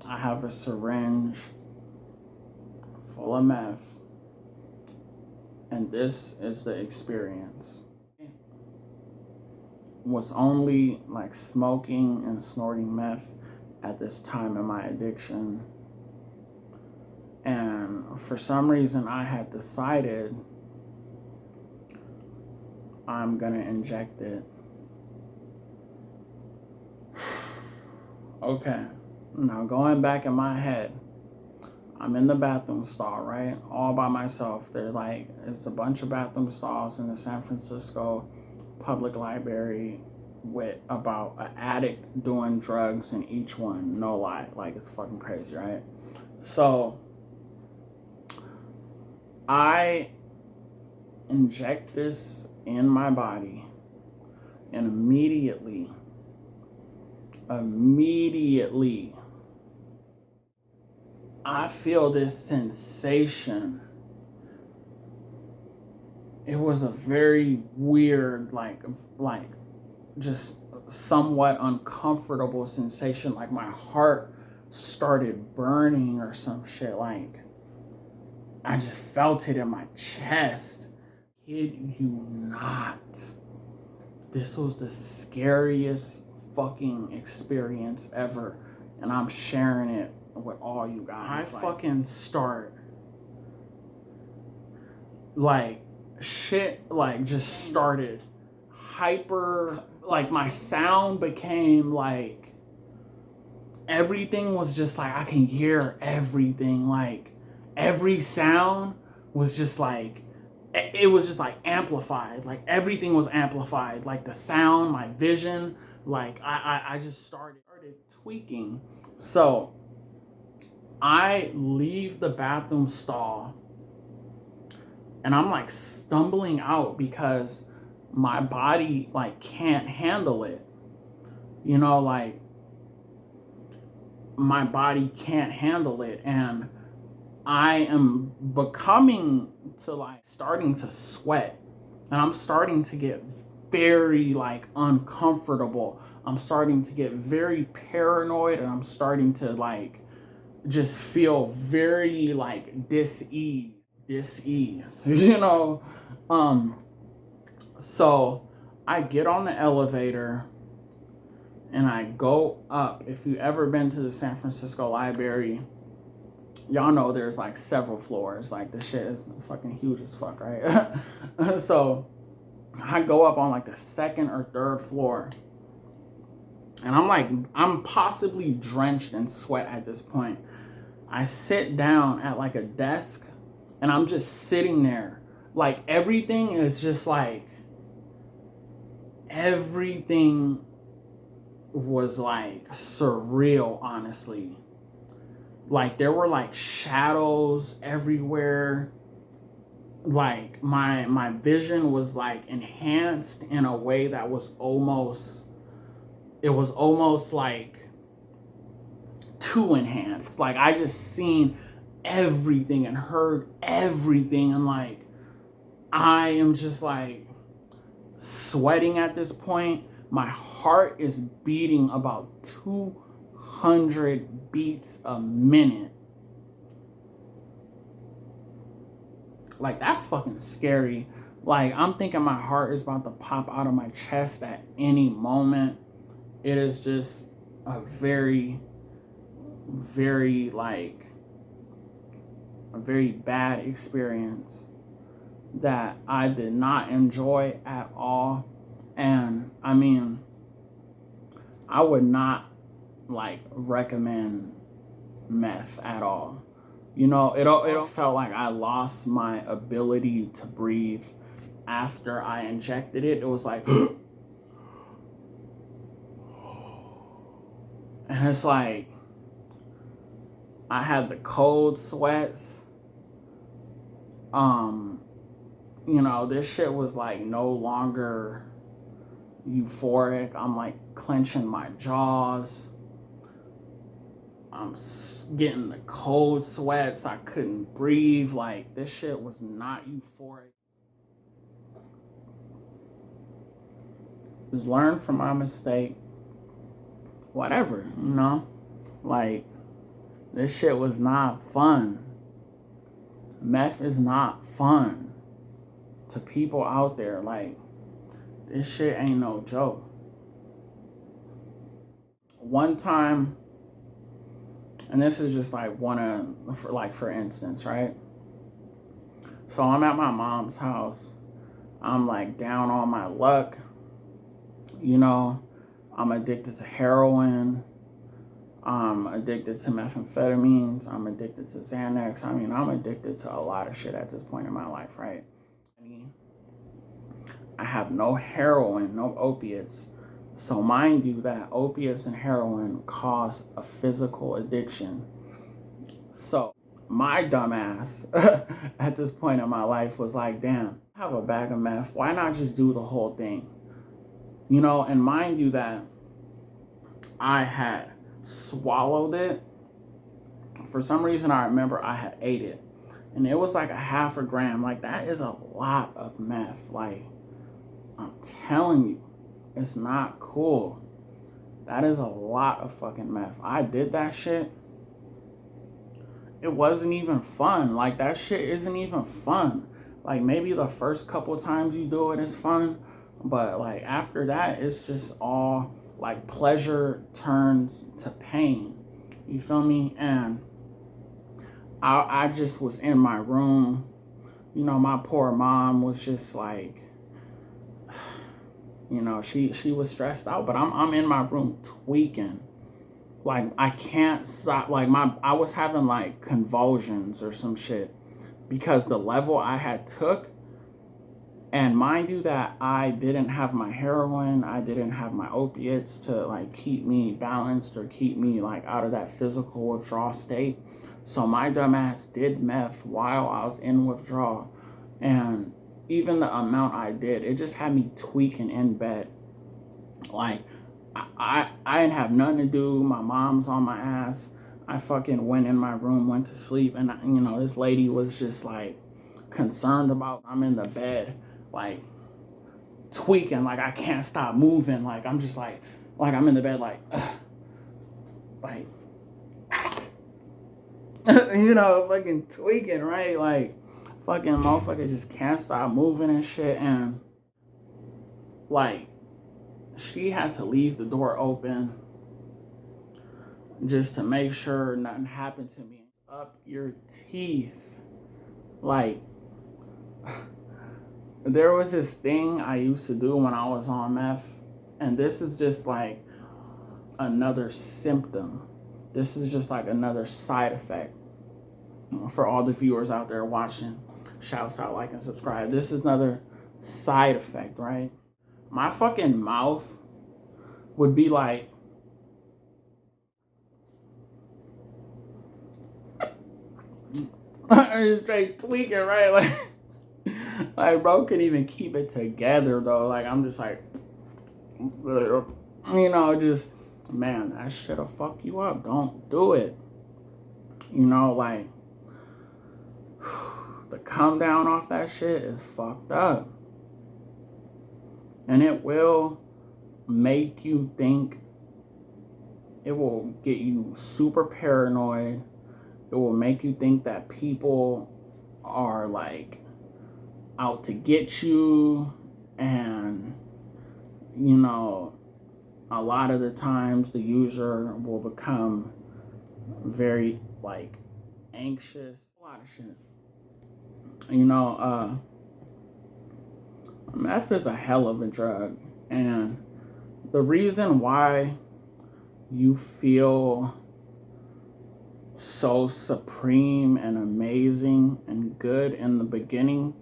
I have a syringe full of meth, and this is the experience. Was only like smoking and snorting meth at this time in my addiction. And for some reason, I had decided I'm gonna inject it. Okay, now going back in my head, I'm in the bathroom stall, right? All by myself. It's a bunch of bathroom stalls in the San Francisco public library with about an addict doing drugs in each one. No lie. Like, it's fucking crazy, right? So I inject this in my body, and immediately, I feel this sensation. It was a very weird, like just somewhat uncomfortable sensation. Like my heart started burning or some shit. Like I just felt it in my chest. Kid you not. This was the scariest fucking experience ever. And I'm sharing it with all you guys. I fucking start like shit like just started hyper, like my sound became like everything was just like I can hear everything, like every sound was just like it was just like amplified, like everything was amplified, like the sound, my vision, like I just started tweaking. So I leave the bathroom stall and I'm like stumbling out because my body like can't handle it. You know, like my body can't handle it, and I am becoming to like starting to sweat, and I'm starting to get very like uncomfortable. I'm starting to get very paranoid, and I'm starting to like just feel very like dis-ease, you know. So I get on the elevator and I go up. If you ever been to the San Francisco Library, y'all know there's like several floors. Like the shit is fucking huge as fuck, right? So I go up on like the second or third floor, and I'm possibly drenched in sweat at this point. I sit down at like a desk, and I'm just sitting there. Like everything is just like, everything was like surreal, honestly. Like there were like shadows everywhere. Like my vision was like enhanced in a way that was almost, it was almost like too enhanced. Like I just seen everything and heard everything, and like I am just like sweating at this point. My heart is beating about 200 beats a minute. Like that's fucking scary. Like I'm thinking my heart is about to pop out of my chest at any moment. It is just a very, very like a very bad experience that I did not enjoy at all. And I mean, I would not like recommend meth at all. You know, it felt like I lost my ability to breathe after I injected it. It was like and it's like I had the cold sweats. You know, this shit was like no longer euphoric. I'm like clenching my jaws. I'm getting the cold sweats. I couldn't breathe. Like this shit was not euphoric. Just learn from my mistake. Whatever, you know? Like This shit was not fun. Meth is not fun to people out there. Like, this shit ain't no joke. One time, and this is just like for instance, right? So I'm at my mom's house. I'm like down on my luck. You know, I'm addicted to heroin. I'm addicted to methamphetamines. I'm addicted to Xanax. I mean, I'm addicted to a lot of shit at this point in my life, right? I have no heroin, no opiates. So mind you that opiates and heroin cause a physical addiction. So my dumbass at this point in my life was like, damn, I have a bag of meth. Why not just do the whole thing? You know, and mind you that I had swallowed it. For some reason, I remember I had ate it. And it was like a half a gram. Like, that is a lot of meth. Like, I'm telling you, it's not cool. That is a lot of fucking meth. I did that shit. It wasn't even fun. Like, that shit isn't even fun. Like, maybe the first couple times you do it is fun. But, like, after that, it's just all, like, pleasure turns to pain. You feel me? And I just was in my room. You know, my poor mom was just like, you know, she was stressed out, but I'm in my room tweaking. Like, I can't stop. Like, I was having like convulsions or some shit because the level I had took. And mind you that I didn't have my heroin, I didn't have my opiates to like keep me balanced or keep me like out of that physical withdrawal state. So my dumbass did meth while I was in withdrawal. And even the amount I did, it just had me tweaking in bed. Like, I didn't have nothing to do. My mom's on my ass. I fucking went in my room, went to sleep. And, you know, this lady was just like concerned about, I'm in the bed, like tweaking, like I can't stop moving. Like, I'm just like I'm in the bed, like, you know, fucking tweaking, right? Like, fucking motherfucker just can't stop moving and shit. And like, she had to leave the door open just to make sure nothing happened to me. Up your teeth. Like, there was this thing I used to do when I was on meth, and this is just like another symptom. This is just like another side effect. For all the viewers out there watching, shouts out, like, and subscribe. This is another side effect, right? My fucking mouth would be like, straight tweaking, right? Like, bro couldn't even keep it together, though. Like, I'm just like, you know, just, man, that shit'll fuck you up. Don't do it. You know, like, the come down off that shit is fucked up. And it will make you think, it will get you super paranoid. It will make you think that people are like out to get you. And, you know, a lot of the times the user will become very like anxious. A lot of shit. You know, meth is a hell of a drug. And the reason why you feel so supreme and amazing and good in the beginning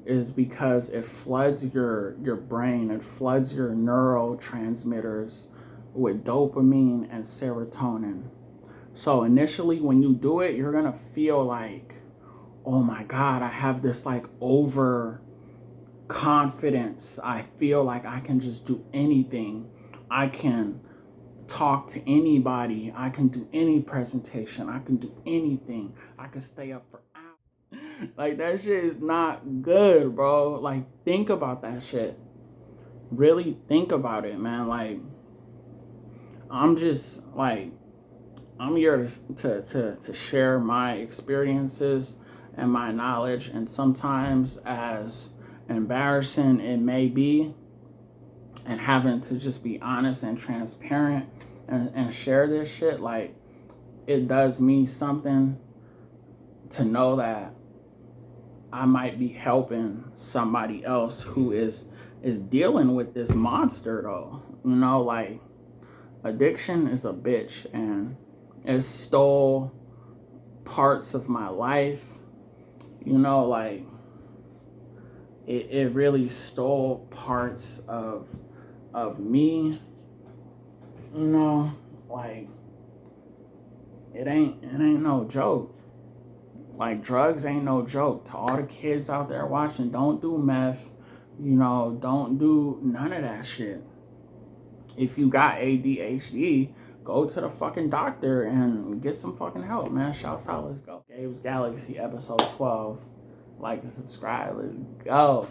is because it floods your brain, it floods your neurotransmitters with dopamine and serotonin. So initially when you do it, you're gonna feel like, oh my God, I have this like over confidence. I feel like I can just do anything. I can talk to anybody. I can do any presentation. I can do anything. I can stay up for hours. Like, that shit is not good, bro. Like, think about that shit. Really think about it, man. Like, I'm just like, I'm here to share my experiences and my knowledge, and sometimes, as embarrassing it may be, and having to just be honest and transparent and share this shit, like, it does mean something to know that I might be helping somebody else who is dealing with this monster, though. You know, like, addiction is a bitch, and it stole parts of my life. You know, like, it really stole parts of me. You know, like, it ain't no joke. Like, drugs ain't no joke. To all the kids out there watching, don't do meth. You know, don't do none of that shit. If you got ADHD, go to the fucking doctor and get some fucking help, man. Shouts out, let's go. Gabe's Galaxy, episode 12. Like and subscribe, let's go.